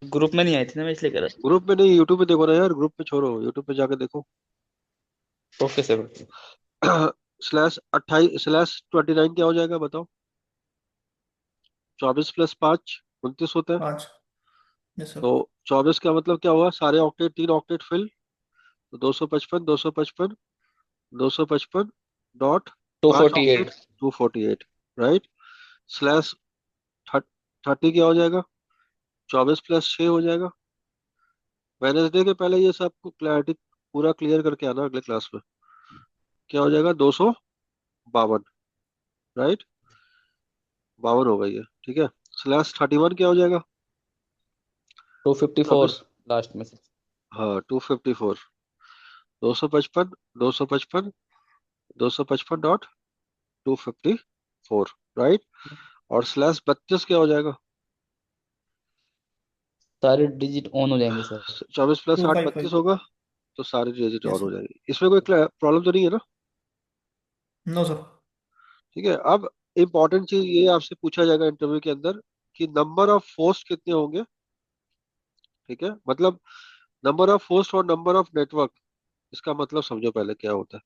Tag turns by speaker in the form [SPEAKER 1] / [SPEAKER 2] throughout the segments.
[SPEAKER 1] Group में नहीं आई थी ना, मैं इसलिए कह रहा
[SPEAKER 2] ग्रुप में नहीं, यूट्यूब पे देखो ना यार, ग्रुप पे छोड़ो, यूट्यूब पे जाके देखो।
[SPEAKER 1] था। Okay sir, okay.
[SPEAKER 2] /28/29 क्या हो जाएगा बताओ? 24 + 5 29 होता है।
[SPEAKER 1] 5। Yes sir.
[SPEAKER 2] तो 24 का मतलब क्या हुआ, सारे ऑक्टेट, 3 ऑक्टेट फिल। तो 255, 255, 255 dot
[SPEAKER 1] two
[SPEAKER 2] 5 octet,
[SPEAKER 1] forty eight
[SPEAKER 2] 248, right. Slash 30 क्या हो जाएगा? 24 + 6 हो जाएगा। वेनेसडे के पहले ये सब क्लैरिटी पूरा क्लियर करके आना अगले क्लास में। क्या हो जाएगा? 252, राइट। 52 हो गई है, ठीक है। /31 क्या हो जाएगा?
[SPEAKER 1] 254
[SPEAKER 2] 24।
[SPEAKER 1] लास्ट में से।
[SPEAKER 2] हाँ, 254, 255, 255, 255.254, राइट। और /32 क्या हो जाएगा?
[SPEAKER 1] सारे डिजिट ऑन हो जाएंगे सर।
[SPEAKER 2] 24 + 8 32
[SPEAKER 1] 255।
[SPEAKER 2] होगा। तो सारी डिजिट
[SPEAKER 1] यस
[SPEAKER 2] ऑन हो
[SPEAKER 1] सर।
[SPEAKER 2] जाएगी, इसमें कोई प्रॉब्लम तो नहीं है ना?
[SPEAKER 1] No sir.
[SPEAKER 2] ठीक है। अब इंपॉर्टेंट चीज ये आपसे पूछा जाएगा इंटरव्यू के अंदर कि नंबर ऑफ होस्ट कितने होंगे। ठीक है, मतलब नंबर ऑफ होस्ट और नंबर ऑफ नेटवर्क, इसका मतलब समझो पहले क्या होता है।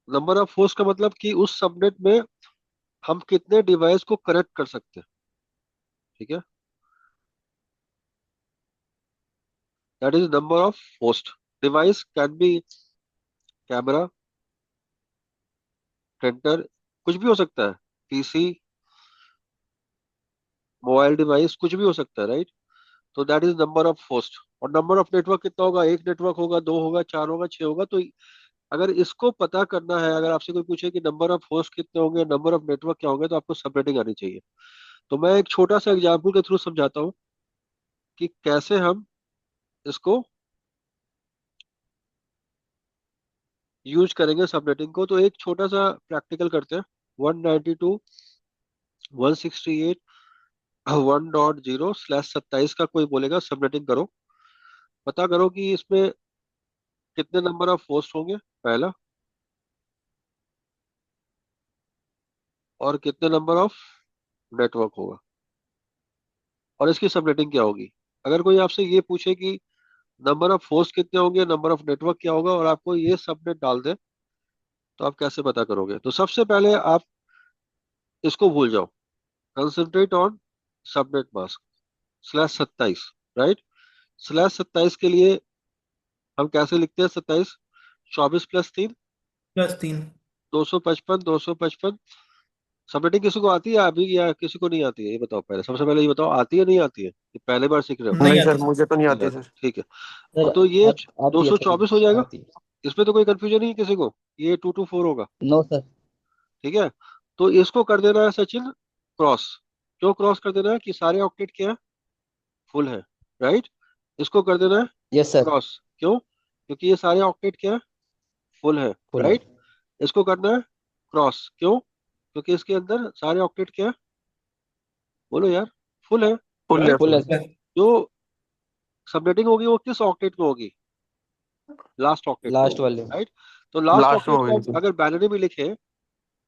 [SPEAKER 2] नंबर ऑफ होस्ट का मतलब कि उस सबनेट में हम कितने डिवाइस को कनेक्ट कर सकते हैं। ठीक है, that is number of host. Device can be camera, printer, कुछ भी हो सकता है, पीसी, मोबाइल डिवाइस, कुछ भी हो सकता है, राइट। तो that is number of host. और नंबर ऑफ नेटवर्क कितना होगा? एक नेटवर्क होगा, दो होगा, चार होगा, छह होगा। तो अगर इसको पता करना है, अगर आपसे कोई पूछे कि नंबर ऑफ होस्ट कितने होंगे, नंबर ऑफ नेटवर्क क्या होंगे, तो आपको सबनेटिंग आनी चाहिए। तो मैं एक छोटा सा एग्जाम्पल के थ्रू समझाता हूँ कि कैसे हम इसको यूज करेंगे सबनेटिंग को। तो एक छोटा सा प्रैक्टिकल करते हैं। 192.168.1.0/27 का कोई बोलेगा सबनेटिंग करो। पता करो कि इसमें कितने नंबर ऑफ होस्ट होंगे, पहला। और कितने नंबर ऑफ नेटवर्क होगा। और इसकी सबनेटिंग क्या होगी। अगर कोई आपसे ये पूछे कि नंबर ऑफ होस्ट कितने होंगे, नंबर ऑफ नेटवर्क क्या होगा, और आपको ये सबनेट डाल दे, तो आप कैसे पता करोगे? तो सबसे पहले आप इसको भूल जाओ। Concentrate on subnet mask /27, right. /27 के लिए हम कैसे लिखते हैं? 27, 24 + 3,
[SPEAKER 1] +3।
[SPEAKER 2] 255, 255। सबनेटिंग किसी को आती है अभी या किसी को नहीं आती है? ये बताओ पहले, सबसे पहले ये बताओ, आती है नहीं आती है? ये पहले बार सीख रहे हो?
[SPEAKER 1] नहीं
[SPEAKER 3] नहीं सर,
[SPEAKER 1] आती सर।
[SPEAKER 3] मुझे तो नहीं
[SPEAKER 2] नहीं
[SPEAKER 3] आती
[SPEAKER 2] आती,
[SPEAKER 3] सर।
[SPEAKER 2] ठीक है।
[SPEAKER 1] सर
[SPEAKER 2] तो ये
[SPEAKER 1] आती
[SPEAKER 2] दो
[SPEAKER 1] है
[SPEAKER 2] सौ
[SPEAKER 1] सर,
[SPEAKER 2] चौबीस हो जाएगा।
[SPEAKER 1] आती है।
[SPEAKER 2] इसमें तो कोई कंफ्यूजन नहीं है किसी को, ये 224 होगा।
[SPEAKER 1] No sir.
[SPEAKER 2] ठीक है। तो इसको कर देना है सचिन क्रॉस। क्यों क्रॉस कर देना है? कि सारे ऑक्टेट क्या है? फुल है, राइट। इसको कर देना है
[SPEAKER 1] यस सर।
[SPEAKER 2] क्रॉस। क्यों? क्योंकि ये सारे ऑक्टेट क्या है? फुल है,
[SPEAKER 1] फुल है।
[SPEAKER 2] राइट। इसको करना है क्रॉस। क्यों? क्योंकि इसके अंदर सारे ऑक्टेट क्या है? बोलो यार, फुल है,
[SPEAKER 3] फुल है,
[SPEAKER 2] राइट।
[SPEAKER 1] फुल
[SPEAKER 3] फुल
[SPEAKER 1] है
[SPEAKER 3] है।
[SPEAKER 1] सर।
[SPEAKER 2] जो सबनेटिंग होगी वो किस ऑक्टेट में होगी? लास्ट ऑक्टेट में
[SPEAKER 1] लास्ट
[SPEAKER 2] होगी,
[SPEAKER 1] वाले में।
[SPEAKER 2] राइट। तो लास्ट
[SPEAKER 3] लास्ट में
[SPEAKER 2] ऑक्टेट को
[SPEAKER 3] होगी
[SPEAKER 2] हम
[SPEAKER 3] सर।
[SPEAKER 2] अगर बाइनरी में लिखे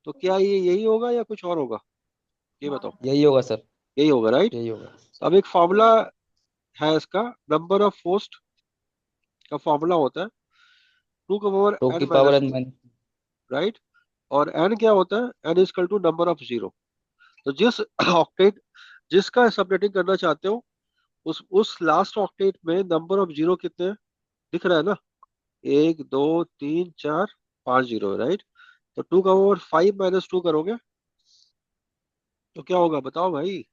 [SPEAKER 2] तो क्या ये यही होगा या कुछ और होगा? ये बताओ।
[SPEAKER 1] यही होगा सर।
[SPEAKER 2] यही होगा, राइट।
[SPEAKER 1] यही होगा।
[SPEAKER 2] तो अब एक फॉर्मूला है इसका। नंबर ऑफ होस्ट का फॉर्मूला होता है टू का पावर
[SPEAKER 1] टू
[SPEAKER 2] एन
[SPEAKER 1] की power
[SPEAKER 2] minus
[SPEAKER 1] N
[SPEAKER 2] two
[SPEAKER 1] minus.
[SPEAKER 2] Right. और एन क्या होता है? N is equal to number of zero. तो जिस ऑक्टेट जिसका सबनेटिंग करना चाहते हो, उस लास्ट ऑक्टेट में नंबर ऑफ जीरो कितने हैं? दिख रहा है ना? 1 2 3 4 5 जीरो, राइट। तो 2 का पावर 5 - 2 करोगे तो क्या होगा बताओ भाई?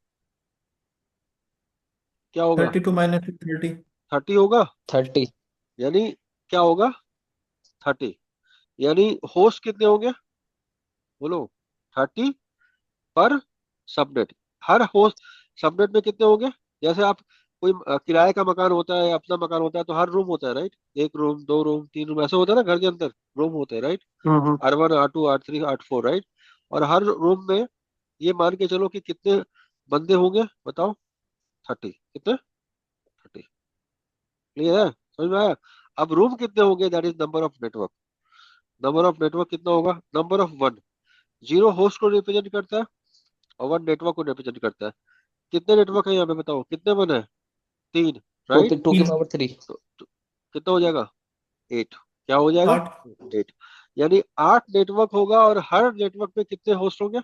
[SPEAKER 2] क्या होगा?
[SPEAKER 1] 32 - 30।
[SPEAKER 2] 30 होगा।
[SPEAKER 1] 30।
[SPEAKER 2] यानी क्या होगा? 30। यानी होस्ट कितने होंगे? बोलो। 30 पर सबनेट। हर होस्ट सबनेट में कितने होंगे? जैसे आप कोई किराए का मकान होता है, अपना मकान होता है, तो हर रूम होता है, राइट। एक रूम, दो रूम, तीन रूम, ऐसे होता है ना, घर के अंदर रूम होते हैं, राइट।
[SPEAKER 3] हम्म।
[SPEAKER 2] R1, R2, R3, R4, right. और हर रूम में ये मान के चलो कि कितने बंदे होंगे बताओ? 30। कितने? 30। क्लियर है? समझ में आया? अब रूम कितने होंगे? That is number of network. Number of network कितना होगा? Number of one. Zero host को रिप्रेजेंट करता है और वन नेटवर्क को रिप्रेजेंट करता है। कितने नेटवर्क है यहाँ पे बताओ, कितने बने हैं? तीन, राइट।
[SPEAKER 1] तीन।
[SPEAKER 3] 2 की पावर 3।
[SPEAKER 2] तो कितना हो जाएगा? 8। क्या हो जाएगा?
[SPEAKER 1] 8।
[SPEAKER 2] 8। यानी 8 नेटवर्क होगा और हर नेटवर्क पे कितने होस्ट होंगे?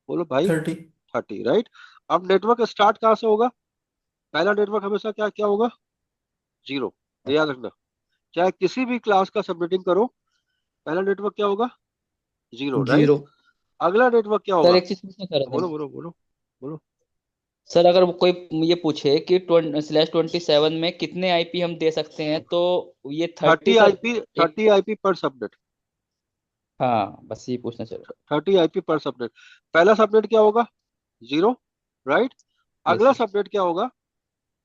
[SPEAKER 2] बोलो भाई।
[SPEAKER 1] 30।
[SPEAKER 2] 30, राइट। अब नेटवर्क स्टार्ट कहाँ से होगा? पहला नेटवर्क हमेशा क्या क्या होगा? जीरो। याद रखना, चाहे किसी भी क्लास का सबनेटिंग करो, पहला नेटवर्क क्या होगा? Zero, right.
[SPEAKER 3] 0।
[SPEAKER 2] अगला नेटवर्क क्या
[SPEAKER 3] सर
[SPEAKER 2] होगा?
[SPEAKER 3] एक चीज पूछना चाह रहा था
[SPEAKER 2] बोलो
[SPEAKER 3] मैं।
[SPEAKER 2] बोलो बोलो बोलो।
[SPEAKER 3] सर अगर वो कोई ये पूछे कि /27 में कितने आईपी हम दे सकते हैं, तो ये 30
[SPEAKER 2] 30
[SPEAKER 3] सर।
[SPEAKER 2] आईपी,
[SPEAKER 3] एक
[SPEAKER 2] 30 आईपी पर सबनेट।
[SPEAKER 3] हाँ, बस ये पूछना चाह रहा
[SPEAKER 2] 30 आईपी पर सबनेट। पहला सबनेट क्या होगा? Zero, right.
[SPEAKER 3] था। यस
[SPEAKER 2] अगला
[SPEAKER 3] सर।
[SPEAKER 2] सबनेट क्या होगा?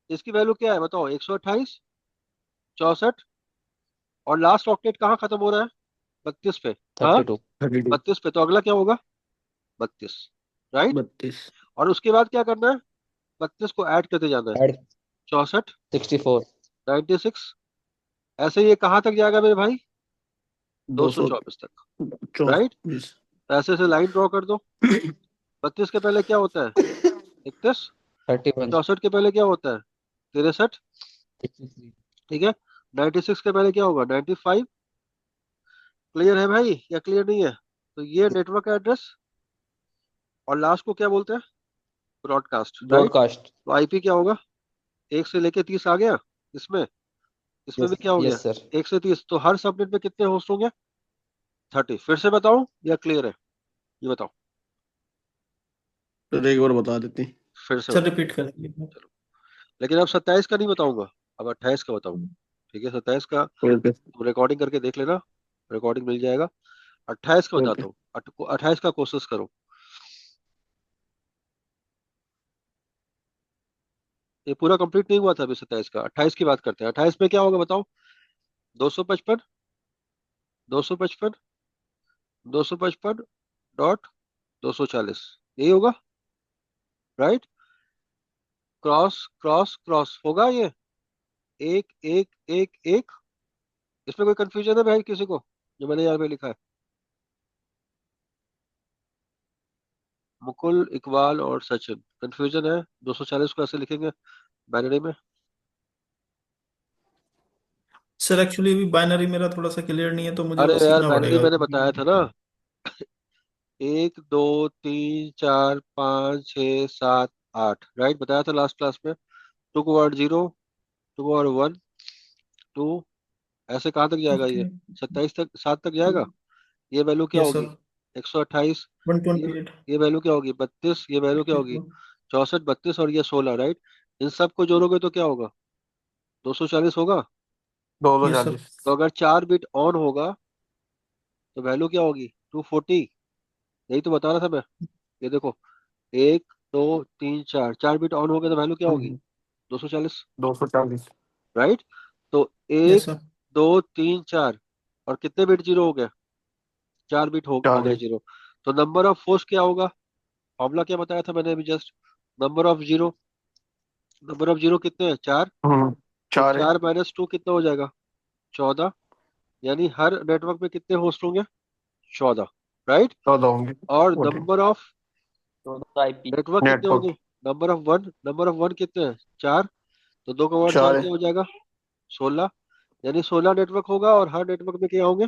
[SPEAKER 2] इसकी वैल्यू क्या है बताओ? 128, 64, और लास्ट ऑक्टेट कहाँ खत्म हो रहा है? 32 पे। हाँ,
[SPEAKER 3] 32।
[SPEAKER 1] 32।
[SPEAKER 2] 32 पे। तो अगला क्या होगा? 32, राइट।
[SPEAKER 1] 32।
[SPEAKER 2] और उसके बाद क्या करना है? 32 को ऐड करते जाना है।
[SPEAKER 3] ऐड।
[SPEAKER 2] 64,
[SPEAKER 3] 64।
[SPEAKER 2] 96, ऐसे ये कहाँ तक जाएगा मेरे भाई?
[SPEAKER 1] 200।
[SPEAKER 2] 224 तक, राइट।
[SPEAKER 1] 24।
[SPEAKER 2] ऐसे से लाइन ड्रॉ कर दो। 32 के पहले क्या होता है? 31।
[SPEAKER 3] 31।
[SPEAKER 2] 64 के पहले क्या होता है? 63।
[SPEAKER 3] 63।
[SPEAKER 2] ठीक है। 96 के पहले क्या होगा? 95। क्लियर है भाई या क्लियर नहीं है? तो ये नेटवर्क एड्रेस, और लास्ट को क्या बोलते हैं? Broadcast, right.
[SPEAKER 3] ब्रॉडकास्ट।
[SPEAKER 2] तो आईपी क्या होगा? 1 से लेके 30 आ गया इसमें। इसमें भी
[SPEAKER 3] यस
[SPEAKER 2] क्या हो गया?
[SPEAKER 3] Yes sir.
[SPEAKER 2] 1 से 30। तो हर सबनेट में कितने होस्ट होंगे? 30। फिर से बताऊं या क्लियर है? ये बताओ।
[SPEAKER 1] तो एक बार बता देती।
[SPEAKER 2] फिर से
[SPEAKER 1] सर
[SPEAKER 2] बताओ।
[SPEAKER 1] रिपीट कर दीजिए।
[SPEAKER 2] चलो, लेकिन अब 27 का नहीं बताऊंगा, अब 28 का बताऊंगा। ठीक है, 27 का
[SPEAKER 1] ओके।
[SPEAKER 2] तुम रिकॉर्डिंग करके देख लेना, रिकॉर्डिंग मिल जाएगा। 28 का
[SPEAKER 1] ओके।
[SPEAKER 2] बताता हूँ। 28 का कोशिश करो। ये पूरा कंप्लीट नहीं हुआ था अभी 27 का, 28 की बात करते हैं। 28 में क्या होगा बताओ? 255, 255, 255.240, यही होगा, राइट। क्रॉस क्रॉस क्रॉस होगा ये। एक एक एक एक। इसमें कोई कंफ्यूजन है भाई किसी को, जो मैंने यहाँ पे लिखा है? मुकुल, इकबाल और सचिन, कंफ्यूजन है? 240 को ऐसे लिखेंगे बाइनरी में?
[SPEAKER 1] सर एक्चुअली अभी बाइनरी मेरा थोड़ा सा क्लियर नहीं है, तो मुझे
[SPEAKER 2] अरे
[SPEAKER 1] वो
[SPEAKER 2] यार,
[SPEAKER 1] सीखना
[SPEAKER 2] बाइनरी
[SPEAKER 1] पड़ेगा।
[SPEAKER 2] मैंने बताया था ना। 1 2 3 4 5 6 7 8, राइट, बताया था लास्ट क्लास में। 2 को 0, 2 को 1, 2, ऐसे कहाँ तक जाएगा
[SPEAKER 1] ओके।
[SPEAKER 2] ये? 27 तक, 7 तक जाएगा। ये वैल्यू क्या
[SPEAKER 1] यस
[SPEAKER 2] होगी?
[SPEAKER 1] सर।
[SPEAKER 2] 128। ये
[SPEAKER 1] 128।
[SPEAKER 2] ये वैल्यू क्या होगी? 32। ये वैल्यू क्या होगी?
[SPEAKER 1] 64।
[SPEAKER 2] 64, 32 और ये 16, राइट। इन सब को जोड़ोगे तो क्या होगा? 240 होगा।
[SPEAKER 4] दो सौ
[SPEAKER 1] यस सर।
[SPEAKER 4] चालीस
[SPEAKER 2] तो अगर 4 बिट ऑन होगा तो वैल्यू क्या होगी? 240। यही तो बता रहा था मैं। ये देखो, 1 2 3 4, 4 बिट ऑन हो गया तो वैल्यू क्या होगी? 240,
[SPEAKER 4] 240।
[SPEAKER 2] राइट। तो
[SPEAKER 1] यस
[SPEAKER 2] एक
[SPEAKER 1] सर।
[SPEAKER 2] दो तीन चार, और कितने बिट जीरो हो गया? 4 बिट हो गए
[SPEAKER 4] 40।
[SPEAKER 2] जीरो। तो नंबर ऑफ फोर्स क्या होगा? फॉर्मूला क्या बताया था मैंने अभी just? Number of zero, number of zero कितने हैं? 4। तो
[SPEAKER 4] 4 है।
[SPEAKER 2] 4 - 2 कितना हो जाएगा? 14। यानी हर नेटवर्क में कितने होस्ट होंगे? 14, राइट।
[SPEAKER 4] 14 होंगे।
[SPEAKER 2] और
[SPEAKER 4] 14
[SPEAKER 2] नंबर ऑफ
[SPEAKER 3] 14 आईपी।
[SPEAKER 2] नेटवर्क कितने
[SPEAKER 4] नेटवर्क
[SPEAKER 2] होंगे? नंबर ऑफ वन कितने हैं? 4। तो 2 का 4
[SPEAKER 4] 4
[SPEAKER 2] क्या
[SPEAKER 4] है।
[SPEAKER 2] हो जाएगा? 16। यानी 16 नेटवर्क होगा और हर नेटवर्क में क्या होंगे?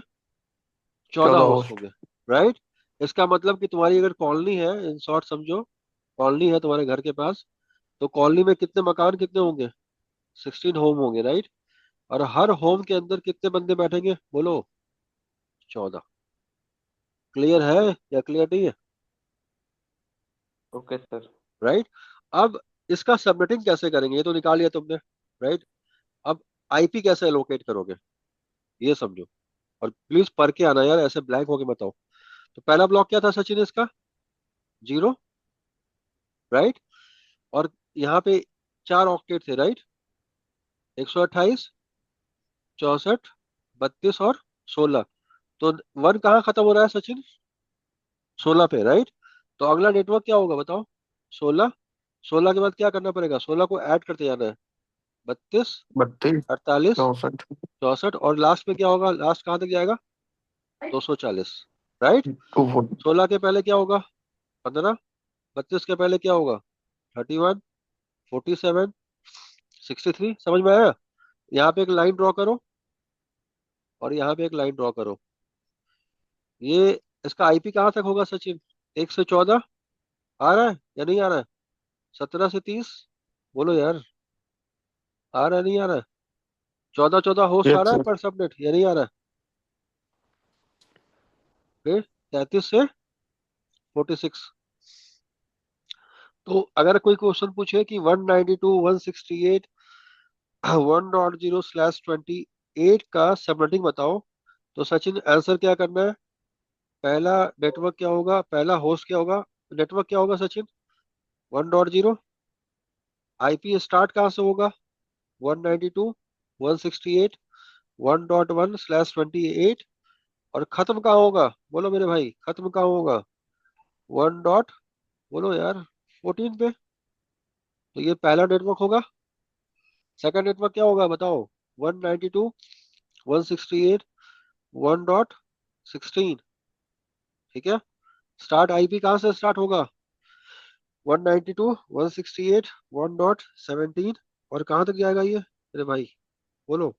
[SPEAKER 2] 14
[SPEAKER 4] 14
[SPEAKER 2] होस्ट
[SPEAKER 4] होस्ट।
[SPEAKER 2] होंगे, राइट। इसका मतलब कि तुम्हारी अगर कॉलोनी है, इन शॉर्ट समझो, कॉलोनी है तुम्हारे घर के पास, तो कॉलोनी में कितने मकान कितने होंगे? 16 होम होंगे, राइट। और हर होम के अंदर कितने बंदे बैठेंगे बोलो? 14। क्लियर है या क्लियर नहीं है?
[SPEAKER 3] Okay sir.
[SPEAKER 2] राइट। अब इसका सबनेटिंग कैसे करेंगे ये तो निकाल लिया तुमने, राइट। अब आईपी कैसे लोकेट करोगे ये समझो। और प्लीज पढ़ के आना यार, ऐसे ब्लैंक होके बताओ। तो पहला ब्लॉक क्या था सचिन इसका? Zero, right. और यहाँ पे 4 ऑक्टेट थे, राइट। 128, 64, 32 और 16। तो 1 कहाँ खत्म हो रहा है सचिन? 16 पे, राइट। तो अगला नेटवर्क क्या होगा बताओ? 16। 16 के बाद क्या करना पड़ेगा? 16 को ऐड करते जाना है। 32,
[SPEAKER 4] 32।
[SPEAKER 2] 48,
[SPEAKER 4] 64।
[SPEAKER 2] 64, और लास्ट में क्या होगा? लास्ट कहाँ तक जाएगा? 240, राइट।
[SPEAKER 4] 240।
[SPEAKER 2] 16 के पहले क्या होगा? 15। 32 के पहले क्या होगा? 31, 47, 63। समझ में आया? यहाँ पे एक लाइन ड्रॉ करो और यहाँ पे एक लाइन ड्रॉ करो। ये इसका आईपी कहाँ तक होगा सचिन? 1 से 14 आ रहा है या नहीं आ रहा है? 17 से 30 बोलो यार, आ रहा है नहीं आ रहा है? 14 14 होस्ट आ
[SPEAKER 4] यस
[SPEAKER 2] रहा है
[SPEAKER 4] सर।
[SPEAKER 2] पर सबनेट, या नहीं आ रहा है? फिर 33 से 46। तो अगर कोई क्वेश्चन पूछे कि 192 168 1.0/28 का सबनेटिंग बताओ, तो सचिन आंसर क्या करना है? पहला नेटवर्क क्या होगा, पहला होस्ट क्या होगा, नेटवर्क क्या होगा सचिन? 1.0। आईपी स्टार्ट कहाँ से होगा? 192 168 1.1/28। और खत्म कहाँ होगा? बोलो मेरे भाई, खत्म कहाँ होगा? 1 डॉट, बोलो यार, 14 पे। तो ये पहला नेटवर्क होगा। सेकंड नेटवर्क क्या होगा बताओ? 192 168 1.16। ठीक है। स्टार्ट आईपी कहाँ से स्टार्ट होगा? 192 168 1.17। और कहाँ तक जाएगा ये मेरे भाई? बोलो,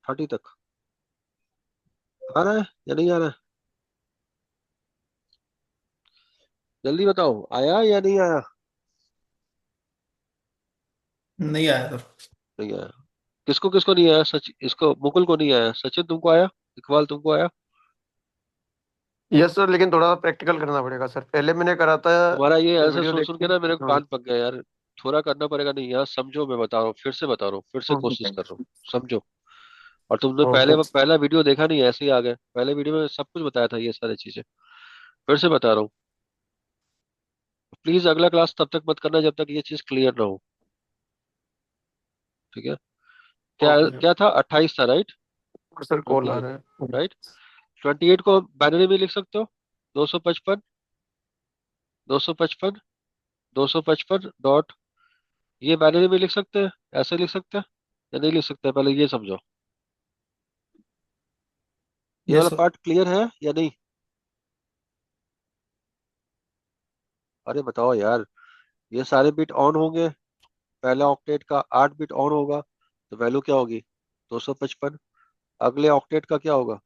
[SPEAKER 2] 30 तक। आ रहा है या नहीं आ रहा है? जल्दी बताओ, आया या नहीं आया?
[SPEAKER 1] नहीं आया सर।
[SPEAKER 2] नहीं आया। किसको किसको नहीं आया? सच इसको मुकुल को नहीं आया। सचिन तुमको आया? इकबाल तुमको आया?
[SPEAKER 4] यस सर, लेकिन थोड़ा प्रैक्टिकल करना पड़ेगा सर। पहले मैंने करा था
[SPEAKER 2] तुम्हारा ये आंसर
[SPEAKER 4] वीडियो
[SPEAKER 2] सुन
[SPEAKER 4] देख
[SPEAKER 2] सुन
[SPEAKER 4] के।
[SPEAKER 2] के ना मेरे
[SPEAKER 4] हाँ।
[SPEAKER 2] कान पक गए यार। थोड़ा करना पड़ेगा। नहीं यार, समझो, मैं बता रहा हूँ, फिर से बता रहा हूँ, फिर से कोशिश कर रहा हूँ, समझो। और तुमने
[SPEAKER 4] ओके।
[SPEAKER 2] पहला वीडियो देखा नहीं, ऐसे ही आ गए। पहले वीडियो में सब कुछ बताया था ये सारी चीजें। फिर से बता रहा हूँ, प्लीज अगला क्लास तब तक मत करना जब तक ये चीज क्लियर ना हो। ठीक है। क्या
[SPEAKER 4] ओके सर।
[SPEAKER 2] क्या था? 28 था, राइट?
[SPEAKER 4] और सर कॉल आ
[SPEAKER 2] 28,
[SPEAKER 4] रहा है।
[SPEAKER 2] राइट। 28 को बाइनरी में लिख सकते हो। 255, 255, 255 डॉट, ये बाइनरी में लिख सकते हैं? ऐसे लिख सकते हैं या नहीं लिख सकते? पहले ये समझो। ये
[SPEAKER 1] यस
[SPEAKER 2] वाला
[SPEAKER 1] सर।
[SPEAKER 2] पार्ट क्लियर है या नहीं? अरे बताओ यार। ये सारे बिट ऑन होंगे। पहला ऑक्टेट का 8 बिट ऑन होगा, तो वैल्यू क्या होगी? 255। अगले ऑक्टेट का क्या होगा?